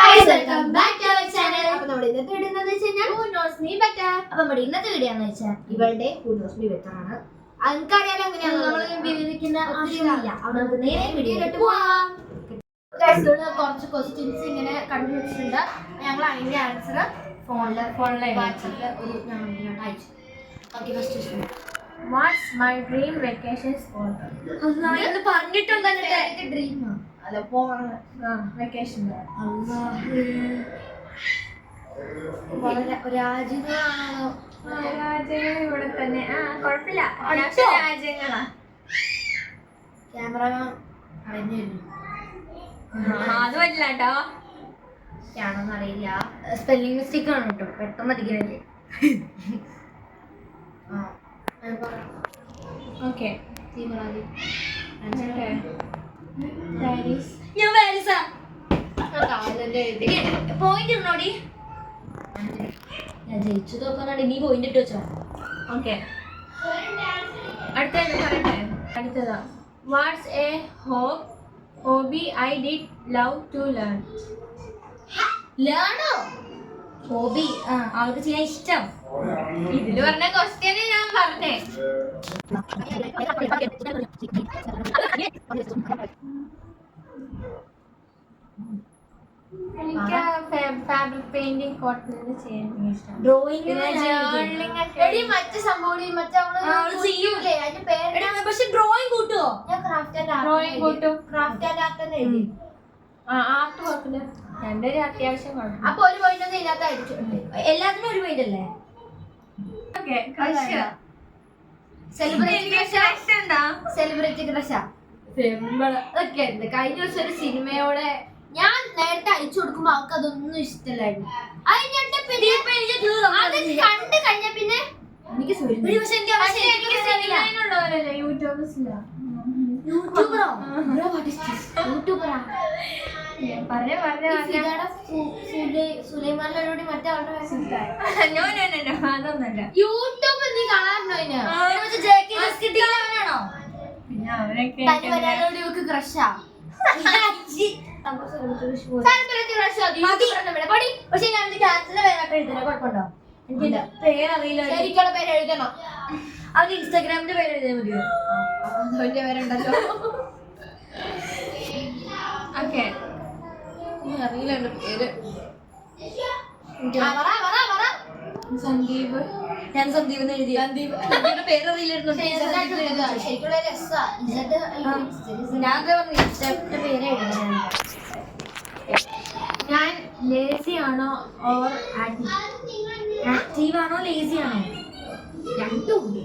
Welcome back to our channel. അപ്പോൾ നമ്മൾ ഇന്നത്തെ വീഡിയോ എന്താണെന്ന് വെച്ചാൽ ഹൂ നോസ് മീ ബെറ്റർ. അപ്പോൾ നമ്മുടെ ഇന്നത്തെ വീഡിയോ എന്ന് വെച്ചാൽ ഇവളുടെ ഹൂ നോസ് മീ ബെറ്റർ ആണ്. അതെനിക്കറിയാലോ എങ്ങനെയാണ് നമ്മൾ വിവരിക്കുന്ന ആവശ്യമില്ല. അപ്പോൾ നമുക്ക് നേരെ വീഡിയോയിലോട്ട് പോവാം. കുറച്ച് ക്വസ്റ്റ്യൻസ് ഇങ്ങനെ കണ്ടുപിടിച്ചിട്ടുണ്ട്. ഞങ്ങൾ അതിന്റെ ആൻസർ ഫോണിലെ വാട്സാപ്പിൽ ഒരു ഞങ്ങൾ അയച്ചു. Okay, first question. What's my dream vacation spot? അന്ന് പറഞ്ഞിട്ടുണ്ടല്ലോ ഡ്രീം അല്ല Vacation. രാജ്യങ്ങളാണോ? രാജ്യങ്ങൾ ഇവിടെ തന്നെ. കുഴപ്പമില്ല, രാജ്യങ്ങളാ. ക്യാമറമാൻ അറിഞ്ഞു വരുന്നു. അത് പറ്റില്ല കേട്ടോ. ആണോന്ന് അറിയില്ല. സ്പെല്ലിംഗ് മിസ്റ്റേക്ക് ആണ് കേട്ടോ, പെട്ടെന്ന് അടിക്കണല്ലേ. ഓക്കെ, ഞാൻ പാരീസാ. പോയിന്റ് ഇടണോടി. ഞാൻ ജയിച്ചു നോക്കാനാണ്. നീ പോയിന്റ് ഇട്ട് വെച്ചോ. ഓക്കെ, അടുത്തത് പറയട്ടെ. അടുത്തതാ. What's a hobby I did love to learn? ലേണോ? ഹോബി ആൾക്ക് ചെയ്യാൻ ഇഷ്ടം. ഇതില് പറഞ്ഞ ക്വസ്റ്റ്യൻ ഞാൻ പറഞ്ഞേ. എനിക്ക് ഫാബ്രിക് പെയിന്റിംഗ് കോട്ടൺ ചെയ്യാൻ ഇഷ്ടം. ഡ്രോയിങ് മറ്റു സംഭവം ചെയ്യൂലേ? അതിന്റെ പേര് പക്ഷെ ഡ്രോയിങ് കൂട്ടുവോ? ഞാൻ ഡ്രോയിങ് കൂട്ടും. ക്രാഫ്റ്റ് ആൻഡ് ആർട്ട് തന്നെ എഴുതി. ആർട്ട് കുഴപ്പമില്ല, രണ്ടൊരു അത്യാവശ്യം കുഴപ്പം. അപ്പൊ ഒരു പോയിന്റ് ഒന്നും ഇതിനകത്ത് അടിച്ചിട്ടുണ്ട്. എല്ലാത്തിനും ഒരു പോയിന്റ് അല്ലേ? സെലിബ്രിറ്റി ക്രഷാ ഒക്കെ ഉണ്ട്. കഴിഞ്ഞ ദിവസം ഒരു സിനിമയോടെ ഞാൻ നേരത്തെ അയച്ചു കൊടുക്കുമ്പോ അവർക്ക് അതൊന്നും ഇഷ്ടമല്ലായിരുന്നു. അത് കണ്ടു കഴിഞ്ഞ പിന്നെ എനിക്ക് സുലൈമാനോട് മറ്റേ യൂട്യൂബ് നീ കാണാറുണ്ടോ? അതിന് ക്രഷാ. പക്ഷെ ഞാൻ ക്യാൻസലിന്റെ പേരായിട്ട് എഴുതുന്ന കുഴപ്പമുണ്ടോ? എനിക്ക് പേരറിയില്ല. ശരിക്കുള്ള പേര് എഴുതണം. അവന് ഇൻസ്റ്റാഗ്രാമിന്റെ പേര് എഴുതിയാൽ മതിയോ? അവന്റെ പേരുണ്ടല്ലോ. ഓക്കെ, അറിയില്ല എന്റെ പേര്. സന്ദീപ്. ഞാൻ സന്ദീപ് എന്ന് എഴുതി. സന്ദീപിന്റെ പേരറിയില്ലായിരുന്നു. ശരിക്കുള്ള രസാ. ഞാൻ ഇൻസ്റ്റാഗ്രാമിന്റെ പേര് എഴുതുന്നത്. ഞാൻ ലേസി ആണോ ഓർ ആക്റ്റീവ് ആണോ ലേസി ആണോ? രണ്ടും ഉണ്ട്.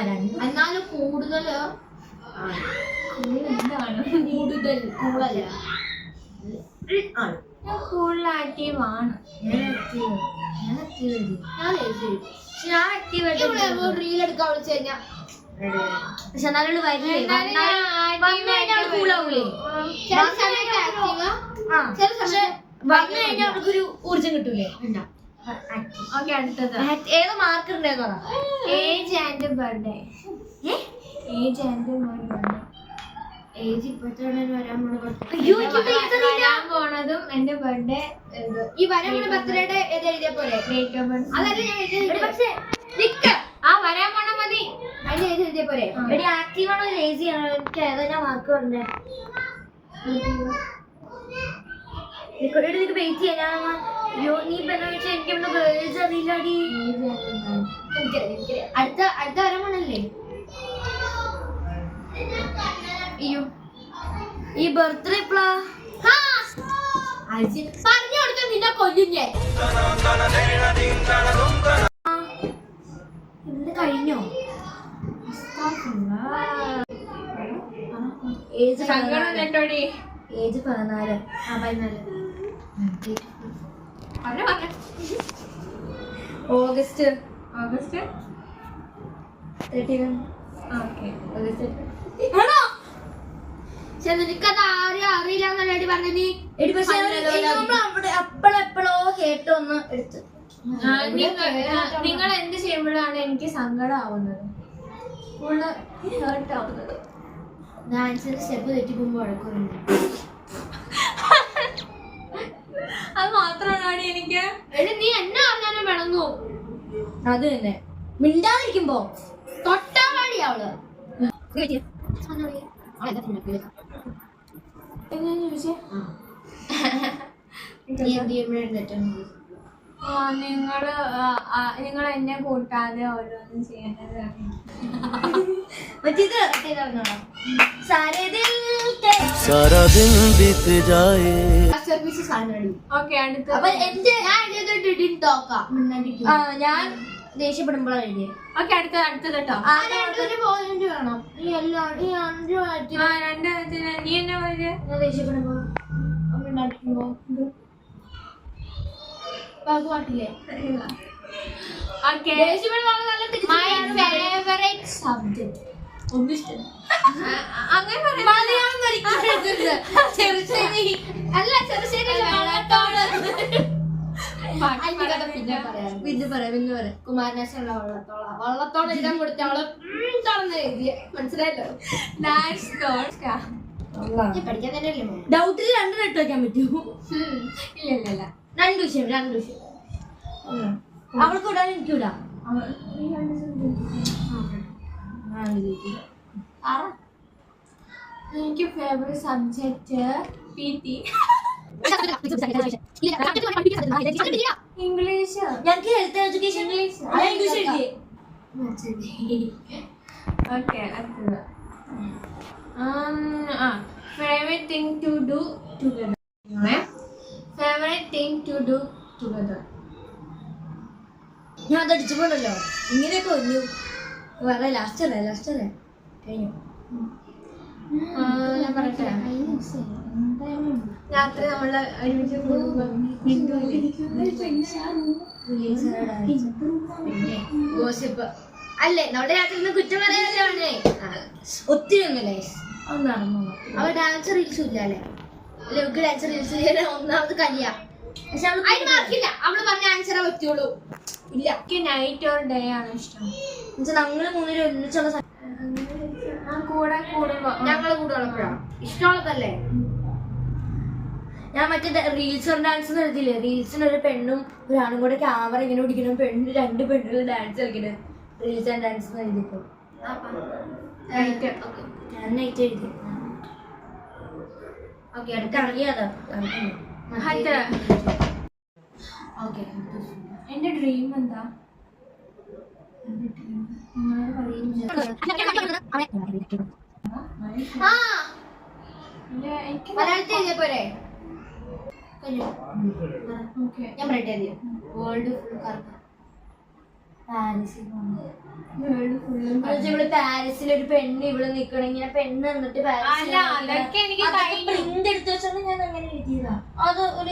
രണ്ടും. എന്നാലും കൂടുതൽ കൂടുതൽ കൂളല്ല. ഞാൻ കൂടുതൽ ആക്റ്റീവ് ആണ്. റീൽ എടുക്കാൻ വിളിച്ചു കഴിഞ്ഞാ പക്ഷെ എന്നാലും കൂളാവൂലേ? വന്നു കഴിഞ്ഞാൽ അവർക്കൊരു ഊർജം കിട്ടൂലേ? ഓക്കെ, അടുത്തത്. ഏത് മാർക്ക് ഉണ്ടേന്ന് പറ. Age and birthday. ഏജ് ഇപ്പോഴത്തെ വരാൻ പോണതും എന്റെ ബർത്ത്ഡേ. ഈ വരാൻ പോണ ബർത്ത്ഡേയുടെ ഏത് എഴുതിയ പോലെ? Date of birth. അതല്ല ഞാൻ വരാൻ പോണ മതി. അതിന്റെ ഏത് എഴുതിയ പോലെ? എടി ആക്റ്റീവ് ആണോ ലേസി ആണോ? എനിക്ക് ഏതാ മാർക്ക് പറഞ്ഞേ. നിനക്ക് വെയിറ്റ് ചെയ്യാൻ. നീ വെച്ചാൽ എനിക്ക് ഗേൾസ് അറിയില്ലടി. അടുത്ത വരാൻ പോണല്ലേ? അയ്യോ, ഈ ബർത്ത്ഡേ എപ്പോഴാ? പറഞ്ഞു കൊടുത്ത നിന്നെ കൊല്ലും ഞാൻ. ഇന്ന് കഴിഞ്ഞോ? ഏജ് 14. ഓഗസ്റ്റ് 31. നിനക്കത് ആരും അറിയില്ല എന്നല്ലേ പറഞ്ഞ നീ? എപ്പോഴെപ്പോഴോ കേട്ടൊന്ന് എടുത്ത്. നിങ്ങൾ എന്ത് ചെയ്യുമ്പോഴാണ് എനിക്ക് സങ്കടം ആവുന്നത്, ഹേർട്ട് ആവുന്നത്? ഡാൻസിന് സ്റ്റെപ്പ് തെറ്റിക്കുമ്പോ വഴക്കുന്നുണ്ട്. പിണങ്ങുവാടി എനിക്ക്. നീ എന്നെ പറഞ്ഞാലും പിണങ്ങൂ. അത് തന്നെ മിണ്ടാതിരിക്കുമ്പോ തൊട്ടാ പാടി അവള്. എങ്ങനെ ചോദിച്ചേ? നിങ്ങൾ എന്നെ കൂട്ടാതെ ഓരോന്നും ചെയ്യേണ്ടത്. മറ്റേത് सारा दिन बीत जाए. ഓക്കെ, അടുത്ത അപ്പൊ എന്റെ ആ ഞാൻ ദേഷ്യപ്പെടുമ്പോഴാണ് എഴുതിയത്. ഓക്കെ, അടുത്തത് കേട്ടോ. പോയിന്റ് വേണം. ഈ എല്ലാവരും ഈ 5 ആയിട്ട് ആ, 2 നീ എന്നെ പോയത് ഞാൻ ദേഷ്യപ്പെടുമ്പോ ഉണ്ടാക്കുമ്പോ പാട്ടില്ലേ? ഓക്കെ. My favorite subject. അങ്ങനെ പറയാം. അല്ല ചെറുശ്ശേരി പിന്നെ പറയാം കുമാരനാശനുള്ള വള്ളത്തോളം എല്ലാം കൊടുത്ത അവള് തുറന്ന് എഴുതിയ മനസ്സിലായല്ലോ. That's good. പഠിക്കാൻ തന്നെയല്ലേ മോനെ? ഡൗട്ടിൽ 2 ഇട്ട് വെക്കാൻ പറ്റുമോ? ഇല്ല 2 വിഷയം അവൾക്ക് വിടാൻ എനിക്ക് വിടാം. എനിക്ക് ഫേവറേറ്റ് സബ്ജക്റ്റ് PT. ഇംഗ്ലീഷ്. ഞങ്ങൾക്ക് ഹെൽത്ത് എഡ്യൂക്കേഷൻ ഇംഗ്ലീഷ് എഴുതിയേ. ഓക്കെ, അടുത്തത്. Favourite thing to do together. Favourite thing to do together. ഞാൻ അത് അടിച്ചപ്പോണ്ടല്ലോ ഇങ്ങനെയൊക്കെ ഒന്നു വേറെ ലാസ്റ്റ് അല്ലേ കഴിഞ്ഞു. ഞാൻ പറയട്ടെ. രാത്രി നമ്മള് ഒരുമിച്ച് ഗോസിപ്പ് അല്ലേ? നമ്മുടെ രാത്രി കുറ്റം പറയാനല്ലേ? ഒത്തിരി ഒന്നല്ലേ അത് നടന്നു. അവ ഡാൻസ് റീൽസും ഇല്ല അല്ലേ? ഇവർക്ക് ഡാൻസ് റീൽസ് ചെയ്യാൻ ഒന്നാമത് കഴിയാ. പക്ഷെ അതിന് മാർക്കില്ല. അവള് പറഞ്ഞ ആൻസറേ പറ്റുള്ളൂ. ഇല്ല, എനിക്ക് നൈറ്റ് ഓർ ഡേ ആണ് ഇഷ്ടം. ഞങ്ങള് 3 പേരും ഒന്നിച്ചുള്ള കൂടെ കൂടുമ്പോ ഞങ്ങള് കൂടെ ഉള്ളപ്പോഴാണ് ഇഷ്ടമുള്ളതല്ലേ. ഞാൻ മറ്റേ റീൽസ് ഡാൻസ് എഴുതിയില്ലേ? റീൽസിന് ഒരു പെണ്ണും ഒരാണും കൂടെ ക്യാമറ ഇങ്ങനെ പിടിക്കണം, 2 പെണ്ണുകൾ ഡാൻസ് കളിക്കണം. റീൽസ് ആൻഡ് ഡാൻസ് എഴുതിയപ്പോ ഞാൻ നൈറ്റ് എഴുതി. ഓക്കെ, എനിക്ക് അറിയാതെ എന്റെ ഡ്രീം എന്താ? എനിക്ക് മലയാളത്തിൽ എഴുതിയ പോരെ? ഓക്കെ. ഞാൻ പറയട്ടെ, വേൾഡ് ഫുൾ കറക്കം. ഇവിടെ പാരീസിൽ ഒരു പെണ്ണ് ഇവിടെ നിക്കണം, ഇങ്ങനെ പെണ്ണ് എന്നിട്ട് അല്ല, അതൊക്കെ എനിക്ക് പ്രിന്റ് എടുത്ത് വെച്ചാൽ ഞാൻ അങ്ങനെ എഴുതിയതാ. അത് ഒരു